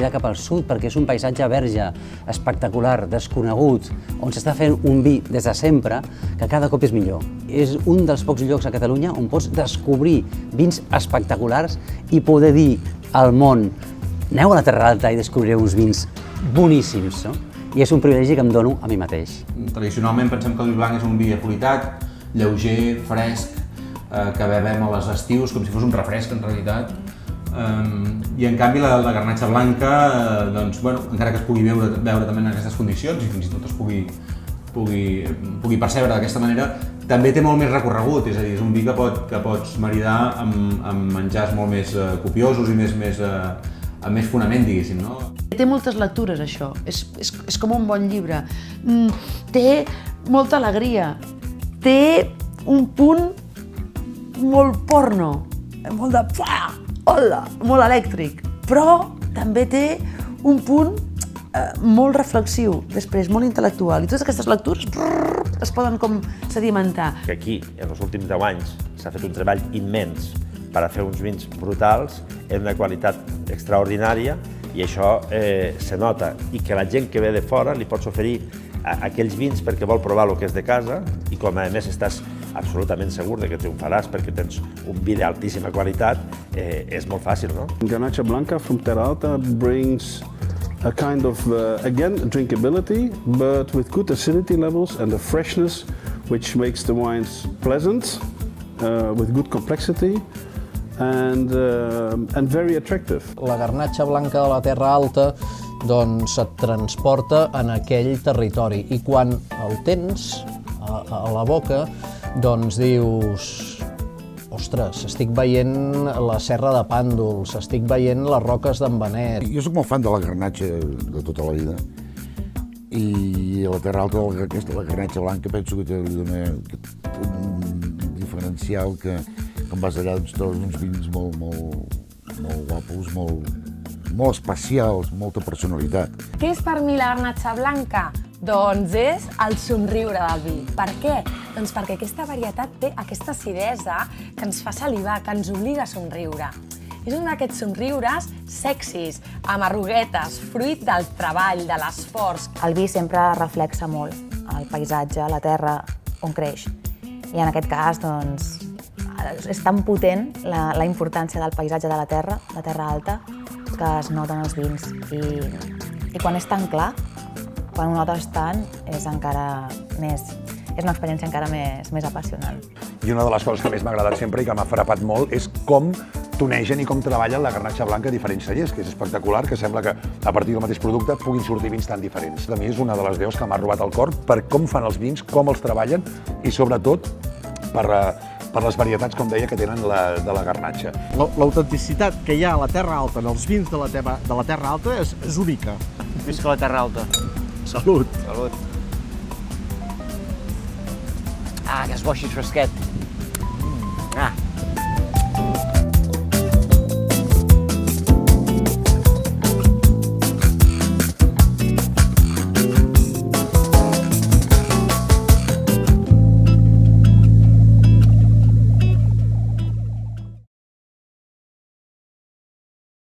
tirar cap al sud perquè és un paisatge verge, espectacular, desconegut, on s'està fent un vi des de sempre que cada cop és millor. És un dels pocs llocs a Catalunya on pots descobrir vins espectaculars i poder dir al món aneu a la Terra Alta i descobrireu uns vins boníssims, no? I és un privilegi que em dono a mi mateix. Tradicionalment pensem que el vi blanc és un vi de qualitat, lleuger, fresc, que bevem a les estius com si fos un refresc en realitat. I en canvi la garnatxa blanca, doncs, bueno, encara que es pugui beure també en aquestes condicions i fins i tot es pugui percebre d'aquesta manera, també té molt més recorregut, és a dir, és un vi que pots maridar amb menjars molt més copiosos i amb més fonament, diguéssim, no? Té moltes lectures, això. És com un bon llibre. Té molta alegria. Té un punt molt porno, molt de hola, molt elèctric, però també té un punt molt reflexiu, després molt intel·lectual, i totes aquestes lectures es poden com sedimentar. Que aquí, en els últims 10 anys, s'ha fet un treball immens per a fer uns vins brutals, en una qualitat extraordinària, i això se nota, i que la gent que ve de fora li pots oferir aquells vins perquè vol provar el que és de casa, i com a més estàs absolutament segur de que triomfaràs perquè tens un vi d'altíssima qualitat, és molt fàcil, no? Garnacha Blanca from Terra Alta brings a kind of, again, drinkability, but with good acidity levels and a freshness which makes the wines pleasant, with good complexity and very attractive. La garnatxa blanca de la Terra Alta doncs et transporta en aquell territori i quan el tens a la boca doncs dius, ostres, estic veient la serra de Pàndols, estic veient les roques d'en Benet. Jo soc molt fan de la garnatxa de tota la vida i a la Terra Alta la garnatxa blanca penso que té un diferencial que quan vas allà doncs trobes uns vins molt guapos, molt especials, molta personalitat. Què és per mi la garnatxa blanca? Doncs és el somriure del vi. Per què? Doncs perquè aquesta varietat té aquesta acidesa que ens fa salivar, que ens obliga a somriure. És un d'aquests somriures sexis, amb arruguetes, fruit del treball, de l'esforç. El vi sempre reflexa molt el paisatge, la terra on creix. I en aquest cas, doncs, és tan potent la importància del paisatge de la Terra Alta, que es noten els vins. I quan és tan clar, quan ho notes tant, és una experiència encara més apassionant. I una de les coses que més m'ha agradat sempre i que m'ha frapat molt és com tonegen i com treballen la garnatxa blanca a diferents cellers, que és espectacular, que sembla que a partir del mateix producte puguin sortir vins tan diferents. A mi és una de les veus que m'ha robat el cor per com fan els vins, com els treballen i sobretot per les varietats, com deia, que tenen de la garnatxa. L'autenticitat que hi ha a la Terra Alta, en els vins de la Terra Alta, és única. Visca la Terra Alta. Salut! Salut! Ah, que és bo així fresquet.